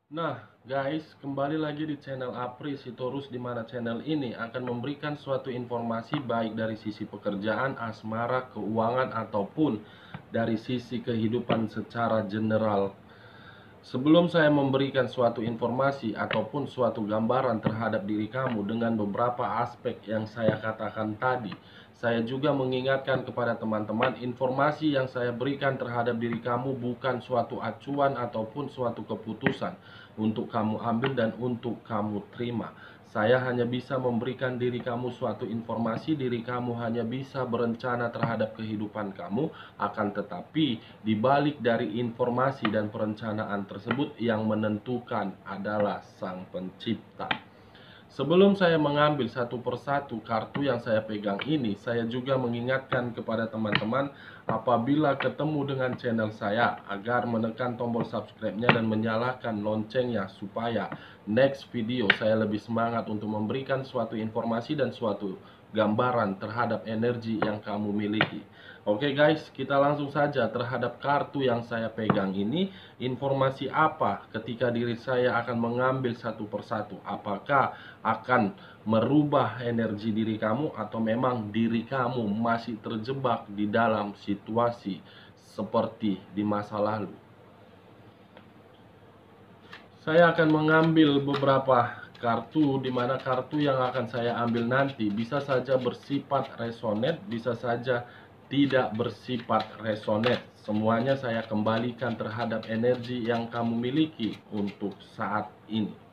Nah, guys, kembali lagi di channel Apri Sitorus, di mana channel ini akan memberikan suatu informasi baik dari sisi pekerjaan, asmara, keuangan, ataupun dari sisi kehidupan secara general. Sebelum saya memberikan suatu informasi ataupun suatu gambaran terhadap diri kamu dengan beberapa aspek yang saya katakan tadi, saya juga mengingatkan kepada teman-teman, informasi yang saya berikan terhadap diri kamu bukan suatu acuan ataupun suatu keputusan untuk kamu ambil dan untuk kamu terima. Saya hanya bisa memberikan diri kamu suatu informasi, diri kamu hanya bisa berencana terhadap kehidupan kamu, akan tetapi di balik dari informasi dan perencanaan tersebut yang menentukan adalah Sang Pencipta. Sebelum saya mengambil satu persatu kartu yang saya pegang ini, saya juga mengingatkan kepada teman-teman apabila ketemu dengan channel saya agar menekan tombol subscribe-nya dan menyalakan loncengnya supaya next video saya lebih semangat untuk memberikan suatu informasi dan suatu gambaran terhadap energi yang kamu miliki. Oke guys, kita langsung saja terhadap kartu yang saya pegang ini. Informasi apa ketika diri saya akan mengambil satu persatu? Apakah akan merubah energi diri kamu atau memang diri kamu masih terjebak di dalam situasi seperti di masa lalu? Saya akan mengambil beberapa kartu, di mana kartu yang akan saya ambil nanti bisa saja bersifat resonate, bisa saja tidak bersifat resonate. Semuanya saya kembalikan terhadap energi yang kamu miliki untuk saat ini.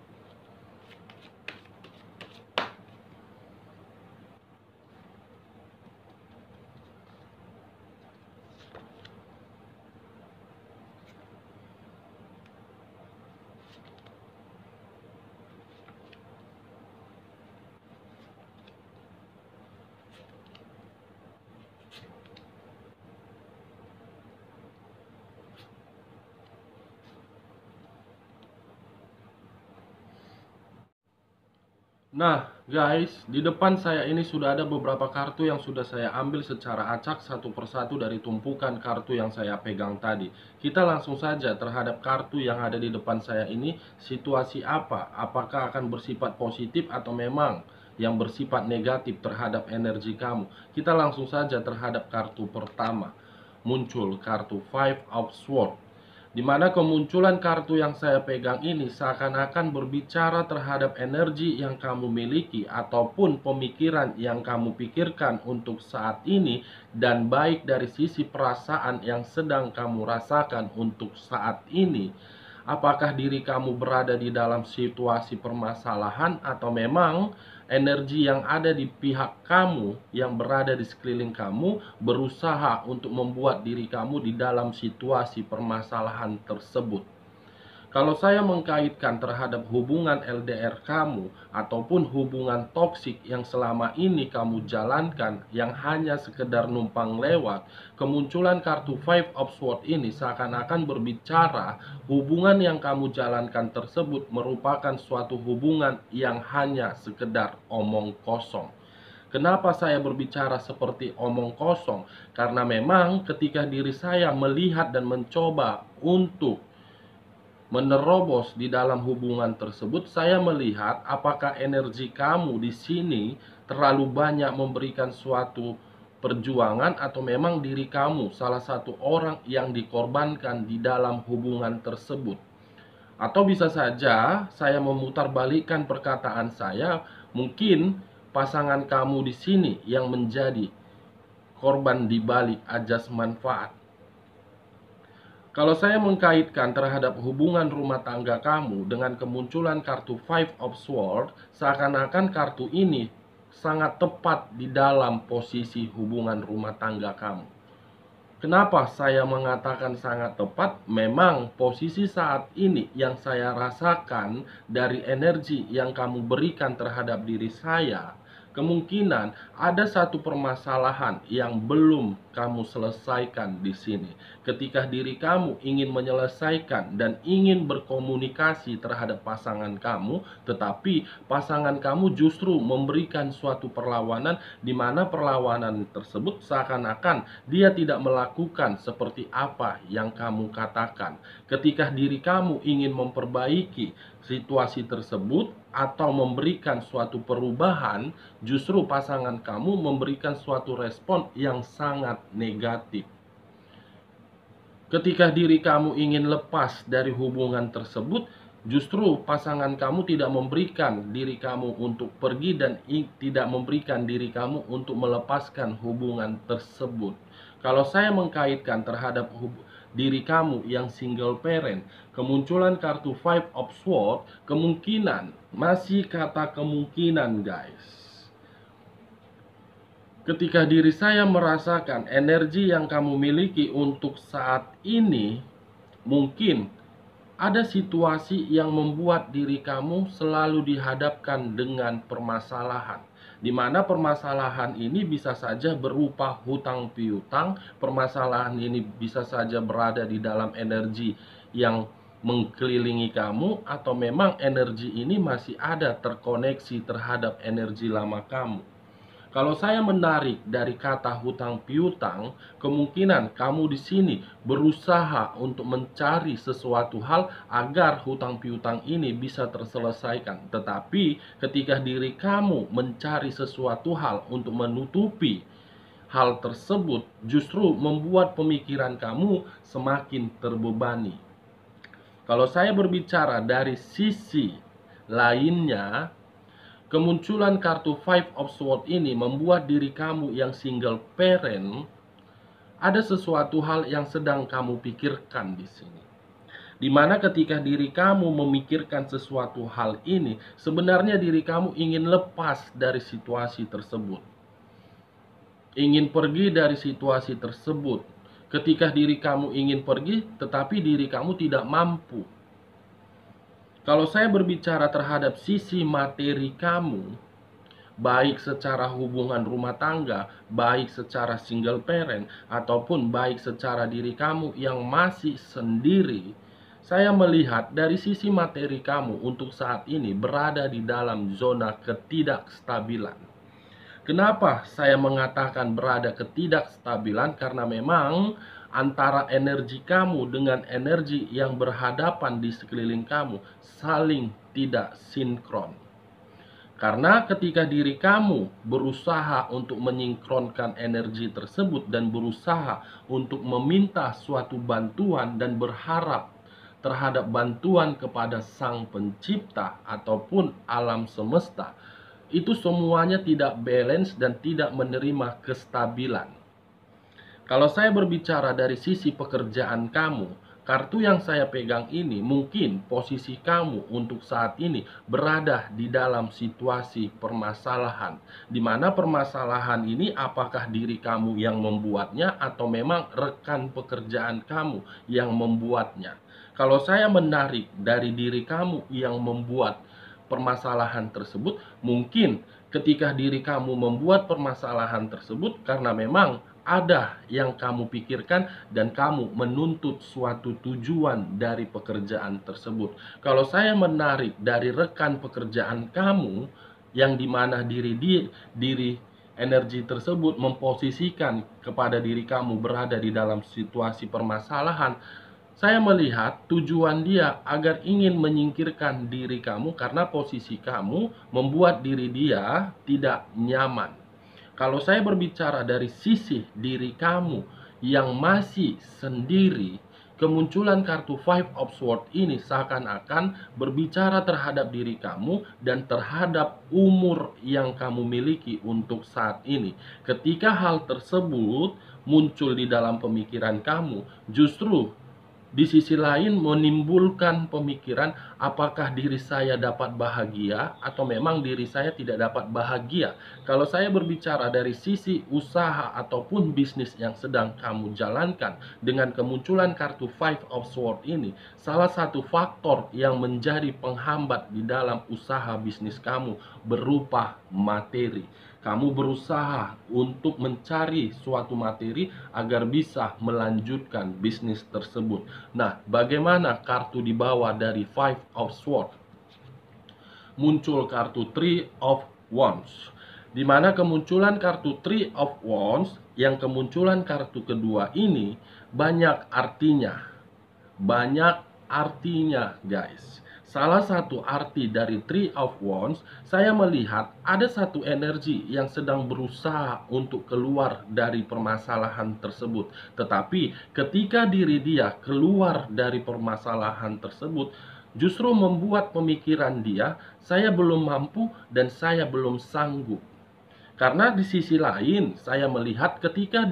Nah, guys, di depan saya ini sudah ada beberapa kartu yang sudah saya ambil secara acak satu persatu dari tumpukan kartu yang saya pegang tadi. Kita langsung saja terhadap kartu yang ada di depan saya ini, situasi apa? Apakah akan bersifat positif atau memang yang bersifat negatif terhadap energi kamu? Kita langsung saja terhadap kartu pertama. Muncul kartu Five of Swords, di mana kemunculan kartu yang saya pegang ini seakan-akan berbicara terhadap energi yang kamu miliki ataupun pemikiran yang kamu pikirkan untuk saat ini, dan baik dari sisi perasaan yang sedang kamu rasakan untuk saat ini. Apakah diri kamu berada di dalam situasi permasalahan atau memang energi yang ada di pihak kamu yang berada di sekeliling kamu berusaha untuk membuat diri kamu di dalam situasi permasalahan tersebut? Kalau saya mengkaitkan terhadap hubungan LDR kamu ataupun hubungan toksik yang selama ini kamu jalankan yang hanya sekedar numpang lewat, kemunculan kartu Five of Swords ini seakan-akan berbicara hubungan yang kamu jalankan tersebut merupakan suatu hubungan yang hanya sekedar omong kosong. Kenapa saya berbicara seperti omong kosong? Karena memang ketika diri saya melihat dan mencoba untuk menerobos di dalam hubungan tersebut, saya melihat apakah energi kamu di sini terlalu banyak memberikan suatu perjuangan atau memang diri kamu salah satu orang yang dikorbankan di dalam hubungan tersebut. Atau bisa saja saya memutarbalikkan perkataan saya, mungkin pasangan kamu di sini yang menjadi korban di balik ajas manfaat. Kalau saya mengkaitkan terhadap hubungan rumah tangga kamu dengan kemunculan kartu Five of Swords, seakan-akan kartu ini sangat tepat di dalam posisi hubungan rumah tangga kamu. Kenapa saya mengatakan sangat tepat? Memang posisi saat ini yang saya rasakan dari energi yang kamu berikan terhadap diri saya, kemungkinan ada satu permasalahan yang belum kamu selesaikan di sini. Ketika diri kamu ingin menyelesaikan dan ingin berkomunikasi terhadap pasangan kamu, tetapi pasangan kamu justru memberikan suatu perlawanan, di mana perlawanan tersebut seakan-akan dia tidak melakukan seperti apa yang kamu katakan. Ketika diri kamu ingin memperbaiki situasi tersebut atau memberikan suatu perubahan, justru pasangan kamu memberikan suatu respon yang sangat negatif. Ketika diri kamu ingin lepas dari hubungan tersebut, justru pasangan kamu tidak memberikan diri kamu untuk pergi dan tidak memberikan diri kamu untuk melepaskan hubungan tersebut. Kalau saya mengkaitkan terhadap diri kamu yang single parent, kemunculan kartu Five of Swords, kemungkinan, masih kata kemungkinan guys. Ketika diri saya merasakan energi yang kamu miliki untuk saat ini, mungkin ada situasi yang membuat diri kamu selalu dihadapkan dengan permasalahan, di mana permasalahan ini bisa saja berupa hutang piutang, permasalahan ini bisa saja berada di dalam energi yang mengkelilingi kamu, atau memang energi ini masih ada terkoneksi terhadap energi lama kamu. Kalau saya menarik dari kata hutang piutang, kemungkinan kamu di sini berusaha untuk mencari sesuatu hal agar hutang piutang ini bisa terselesaikan. Tetapi ketika diri kamu mencari sesuatu hal untuk menutupi hal tersebut, justru membuat pemikiran kamu semakin terbebani. Kalau saya berbicara dari sisi lainnya, kemunculan kartu Five of Swords ini membuat diri kamu yang single parent ada sesuatu hal yang sedang kamu pikirkan di sini. Di mana ketika diri kamu memikirkan sesuatu hal ini, sebenarnya diri kamu ingin lepas dari situasi tersebut. Ingin pergi dari situasi tersebut. Ketika diri kamu ingin pergi, tetapi diri kamu tidak mampu. Kalau saya berbicara terhadap sisi materi kamu, baik secara hubungan rumah tangga, baik secara single parent, ataupun baik secara diri kamu yang masih sendiri, saya melihat dari sisi materi kamu untuk saat ini berada di dalam zona ketidakstabilan. Kenapa saya mengatakan berada ketidakstabilan? Karena memang antara energi kamu dengan energi yang berhadapan di sekeliling kamu saling tidak sinkron. Karena ketika diri kamu berusaha untuk menyingkronkan energi tersebut dan berusaha untuk meminta suatu bantuan dan berharap terhadap bantuan kepada Sang Pencipta ataupun alam semesta, itu semuanya tidak balance dan tidak menerima kestabilan. Kalau saya berbicara dari sisi pekerjaan kamu, kartu yang saya pegang ini mungkin posisi kamu untuk saat ini berada di dalam situasi permasalahan. Di mana permasalahan ini apakah diri kamu yang membuatnya atau memang rekan pekerjaan kamu yang membuatnya. Kalau saya menarik dari diri kamu yang membuat permasalahan tersebut, mungkin ketika diri kamu membuat permasalahan tersebut karena memang ada yang kamu pikirkan dan kamu menuntut suatu tujuan dari pekerjaan tersebut. Kalau saya menarik dari rekan pekerjaan kamu yang dimana diri energi tersebut memposisikan kepada diri kamu berada di dalam situasi permasalahan, saya melihat tujuan dia agar ingin menyingkirkan diri kamu karena posisi kamu membuat diri dia tidak nyaman. Kalau saya berbicara dari sisi diri kamu yang masih sendiri, kemunculan kartu Five of Swords ini seakan-akan berbicara terhadap diri kamu dan terhadap umur yang kamu miliki untuk saat ini. Ketika hal tersebut muncul di dalam pemikiran kamu, justru di sisi lain menimbulkan pemikiran apakah diri saya dapat bahagia atau memang diri saya tidak dapat bahagia. Kalau saya berbicara dari sisi usaha ataupun bisnis yang sedang kamu jalankan, dengan kemunculan kartu Five of Swords ini, salah satu faktor yang menjadi penghambat di dalam usaha bisnis kamu berupa materi. Kamu berusaha untuk mencari suatu materi agar bisa melanjutkan bisnis tersebut. Nah, bagaimana kartu di bawah dari Five of Swords? Muncul kartu Three of Wands, di mana kemunculan kartu Three of Wands yang kemunculan kartu kedua ini banyak artinya. Banyak artinya, guys. Salah satu arti dari Three of Wands, saya melihat ada satu energi yang sedang berusaha untuk keluar dari permasalahan tersebut. Tetapi ketika diri dia keluar dari permasalahan tersebut, justru membuat pemikiran dia, saya belum mampu dan saya belum sanggup. Karena di sisi lain, saya melihat ketika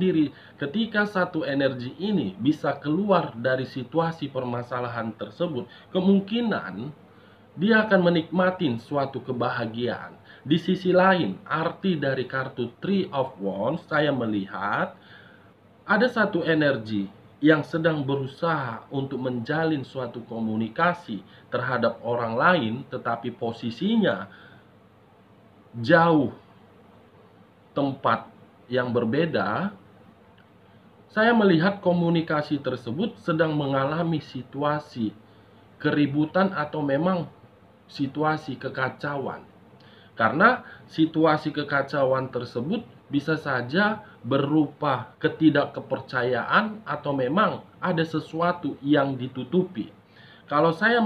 satu energi ini bisa keluar dari situasi permasalahan tersebut, kemungkinan dia akan menikmati suatu kebahagiaan. Di sisi lain, arti dari kartu Three of Wands, saya melihat ada satu energi yang sedang berusaha untuk menjalin suatu komunikasi terhadap orang lain, tetapi posisinya jauh tempat yang berbeda. Saya melihat komunikasi tersebut sedang mengalami situasi keributan atau memang situasi kekacauan. Karena situasi kekacauan tersebut bisa saja berupa ketidakkepercayaan atau memang ada sesuatu yang ditutupi. Kalau saya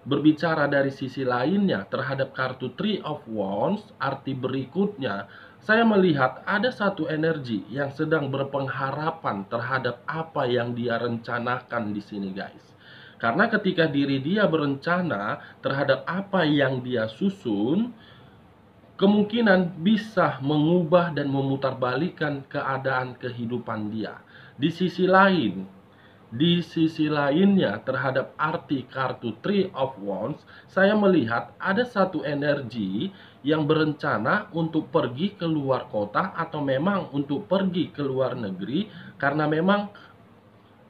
berbicara dari sisi lainnya terhadap kartu Three of Wands, arti berikutnya, saya melihat ada satu energi yang sedang berpengharapan terhadap apa yang dia rencanakan di sini, guys. Karena ketika diri dia berencana terhadap apa yang dia susun, kemungkinan bisa mengubah dan memutarbalikkan keadaan kehidupan dia. Di sisi lainnya terhadap arti kartu Three of Wands, saya melihat ada satu energi yang berencana untuk pergi ke luar kota atau memang untuk pergi ke luar negeri karena memang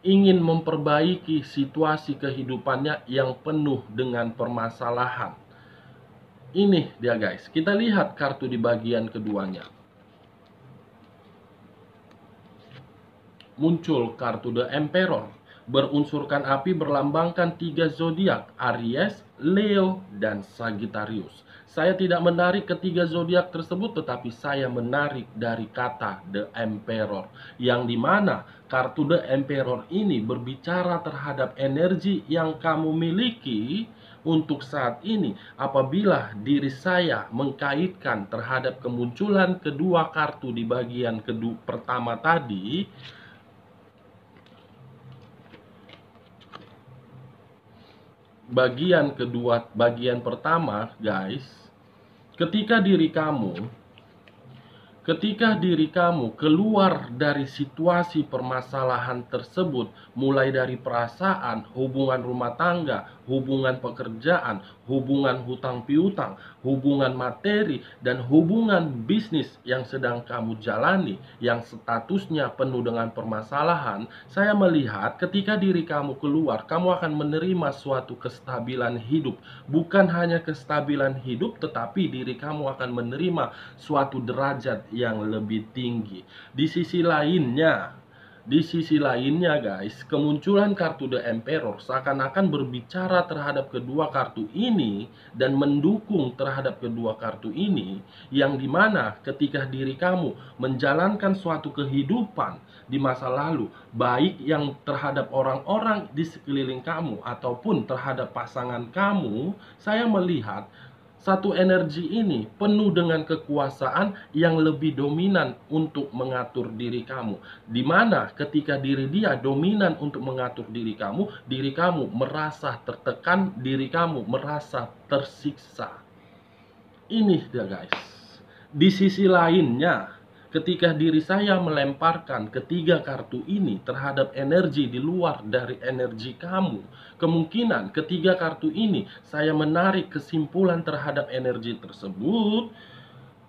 ingin memperbaiki situasi kehidupannya yang penuh dengan permasalahan. Ini dia, guys. Kita lihat kartu di bagian keduanya. Muncul kartu The Emperor, berunsurkan api, berlambangkan 3 zodiak, Aries, Leo, dan Sagittarius. Saya tidak menarik ketiga zodiak tersebut, tetapi saya menarik dari kata The Emperor, yang dimana kartu The Emperor ini berbicara terhadap energi yang kamu miliki untuk saat ini. Apabila diri saya mengkaitkan terhadap kemunculan kedua kartu di bagian pertama tadi, bagian pertama, guys, ketika diri kamu keluar dari situasi permasalahan tersebut, mulai dari perasaan, hubungan rumah tangga, hubungan pekerjaan, hubungan hutang piutang, hubungan materi, dan hubungan bisnis yang sedang kamu jalani, yang statusnya penuh dengan permasalahan, saya melihat ketika diri kamu keluar, kamu akan menerima suatu kestabilan hidup. Bukan hanya kestabilan hidup, tetapi diri kamu akan menerima suatu derajat yang lebih tinggi. Di sisi lainnya, guys, kemunculan kartu The Emperor seakan-akan berbicara terhadap kedua kartu ini dan mendukung terhadap kedua kartu ini, yang dimana ketika diri kamu menjalankan suatu kehidupan di masa lalu, baik yang terhadap orang-orang di sekeliling kamu ataupun terhadap pasangan kamu, saya melihat satu energi ini penuh dengan kekuasaan yang lebih dominan untuk mengatur diri kamu. Di mana ketika diri dia dominan untuk mengatur diri kamu merasa tertekan, diri kamu merasa tersiksa. Ini dia, guys. Di sisi lainnya, ketika diri saya melemparkan ketiga kartu ini terhadap energi di luar dari energi kamu, kemungkinan ketiga kartu ini saya menarik kesimpulan terhadap energi tersebut.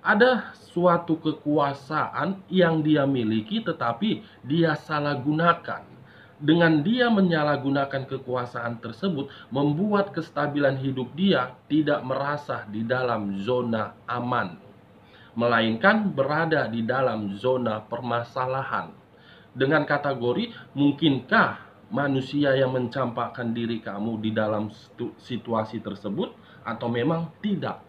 Ada suatu kekuasaan yang dia miliki tetapi dia salah gunakan. Dengan dia menyalahgunakan kekuasaan tersebut, membuat kestabilan hidup dia tidak merasa di dalam zona aman. melainkan berada di dalam zona permasalahan. Dengan kategori, mungkinkah manusia yang mencampakkan diri kamu di dalam situasi tersebut, atau memang tidak?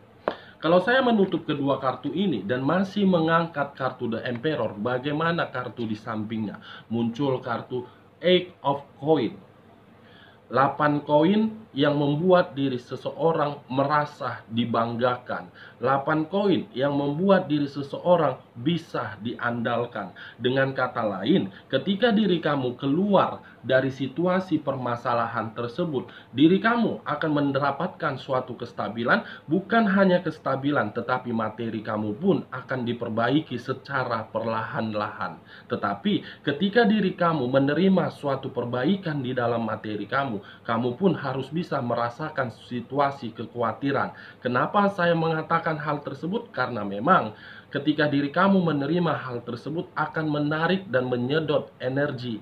Kalau saya menutup kedua kartu ini dan masih mengangkat kartu The Emperor, bagaimana kartu di sampingnya? Muncul kartu Eight of Coin. 8 koin yang membuat diri seseorang merasa dibanggakan. 8 koin yang membuat diri seseorang bisa diandalkan. Dengan kata lain, ketika diri kamu keluar dari situasi permasalahan tersebut, diri kamu akan mendapatkan suatu kestabilan. Bukan hanya kestabilan, tetapi materi kamu pun akan diperbaiki secara perlahan-lahan. Tetapi ketika diri kamu menerima suatu perbaikan di dalam materi kamu pun harus bisa merasakan situasi kekhawatiran. Kenapa saya mengatakan hal tersebut? Karena memang ketika diri kamu menerima hal tersebut akan menarik dan menyedot energi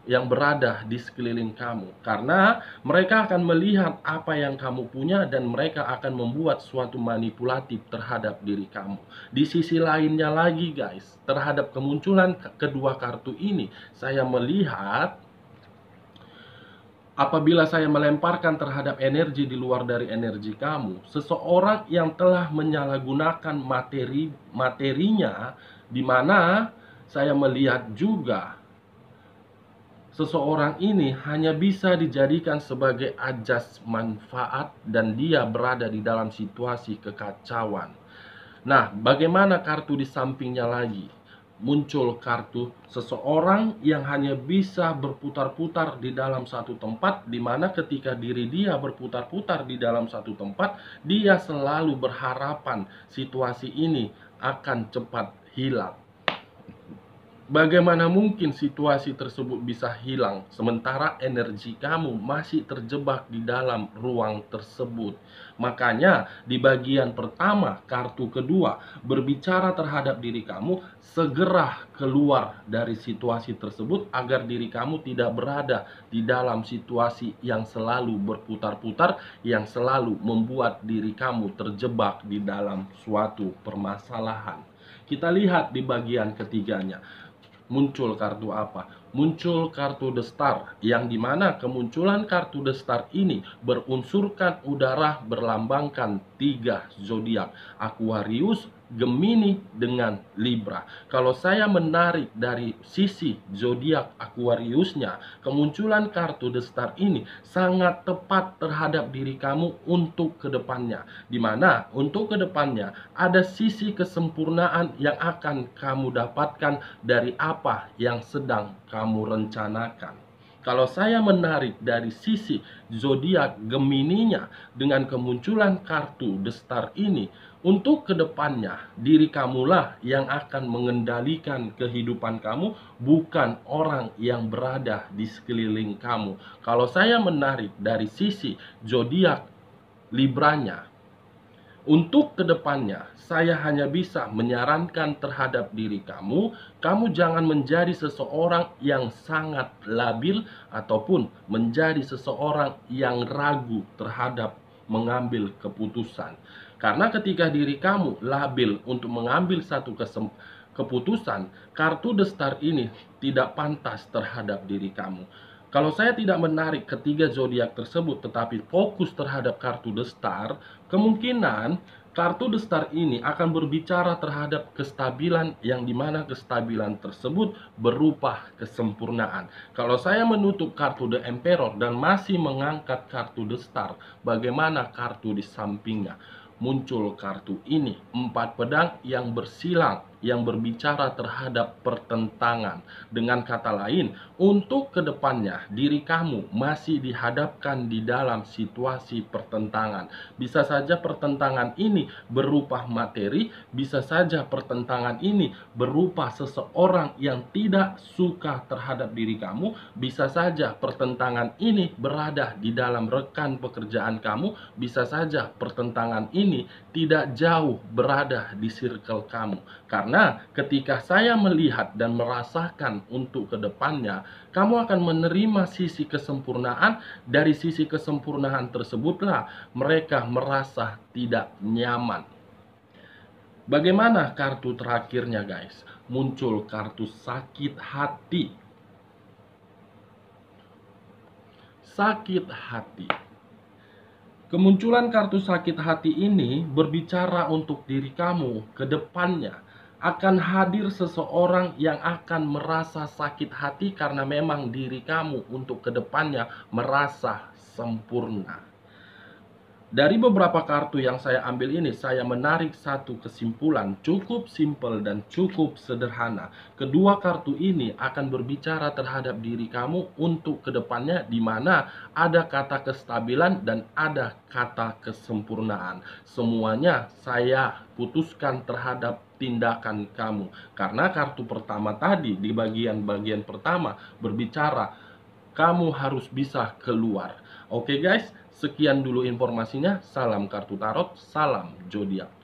yang berada di sekeliling kamu. Karena mereka akan melihat apa yang kamu punya dan mereka akan membuat suatu manipulatif terhadap diri kamu. Di sisi lainnya lagi guys, terhadap kemunculan kedua kartu ini, saya melihat apabila saya melemparkan terhadap energi di luar dari energi kamu, seseorang yang telah menyalahgunakan materinya, di mana saya melihat juga seseorang ini hanya bisa dijadikan sebagai ajas manfaat dan dia berada di dalam situasi kekacauan. Nah, bagaimana kartu di sampingnya lagi? Muncul kartu seseorang yang hanya bisa berputar-putar di dalam satu tempat, di mana ketika diri dia berputar-putar di dalam satu tempat, dia selalu berharapan situasi ini akan cepat hilang. Bagaimana mungkin situasi tersebut bisa hilang sementara energi kamu masih terjebak di dalam ruang tersebut? Makanya di bagian pertama, kartu kedua berbicara terhadap diri kamu, segera keluar dari situasi tersebut agar diri kamu tidak berada di dalam situasi yang selalu berputar-putar, yang selalu membuat diri kamu terjebak di dalam suatu permasalahan. Kita lihat di bagian ketiganya. Muncul kartu apa? Muncul kartu The Star, yang dimana kemunculan kartu The Star ini berunsurkan udara, berlambangkan 3 zodiak: Aquarius, Gemini, dengan Libra. Kalau saya menarik dari sisi zodiak Aquariusnya, kemunculan kartu The Star ini sangat tepat terhadap diri kamu untuk kedepannya. Dimana untuk kedepannya ada sisi kesempurnaan yang akan kamu dapatkan dari apa yang sedang kamu rencanakan. Kalau saya menarik dari sisi zodiak Gemininya dengan kemunculan kartu The Star ini, untuk kedepannya diri kamulah yang akan mengendalikan kehidupan kamu, bukan orang yang berada di sekeliling kamu. Kalau saya menarik dari sisi zodiak Libranya, untuk kedepannya, saya hanya bisa menyarankan terhadap diri kamu, kamu jangan menjadi seseorang yang sangat labil ataupun menjadi seseorang yang ragu terhadap mengambil keputusan. Karena ketika diri kamu labil untuk mengambil satu keputusan, kartu The Star ini tidak pantas terhadap diri kamu. Kalau saya tidak menarik ketiga zodiak tersebut tetapi fokus terhadap kartu The Star, kemungkinan kartu The Star ini akan berbicara terhadap kestabilan, yang dimana kestabilan tersebut berupa kesempurnaan. Kalau saya menutup kartu The Emperor dan masih mengangkat kartu The Star, bagaimana kartu di sampingnya? Muncul kartu ini, 4 pedang yang bersilang, yang berbicara terhadap pertentangan. Dengan kata lain, untuk kedepannya diri kamu masih dihadapkan di dalam situasi pertentangan. Bisa saja pertentangan ini berupa materi, bisa saja pertentangan ini berupa seseorang yang tidak suka terhadap diri kamu, bisa saja pertentangan ini berada di dalam rekan pekerjaan kamu, bisa saja pertentangan ini tidak jauh berada di circle kamu. Karena ketika saya melihat dan merasakan untuk kedepannya, kamu akan menerima sisi kesempurnaan. Dari sisi kesempurnaan tersebutlah mereka merasa tidak nyaman. Bagaimana kartu terakhirnya guys? Muncul kartu sakit hati. Sakit hati. Kemunculan kartu sakit hati ini berbicara untuk diri kamu ke depannya. Akan hadir seseorang yang akan merasa sakit hati karena memang diri kamu untuk ke depannya merasa sempurna. Dari beberapa kartu yang saya ambil ini, saya menarik satu kesimpulan cukup simpel dan cukup sederhana. Kedua kartu ini akan berbicara terhadap diri kamu untuk kedepannya, di mana ada kata kestabilan dan ada kata kesempurnaan. Semuanya saya putuskan terhadap tindakan kamu. Karena kartu pertama tadi, di bagian-bagian pertama, berbicara kamu harus bisa keluar. Oke guys, sekian dulu informasinya. Salam kartu tarot, salam zodiak.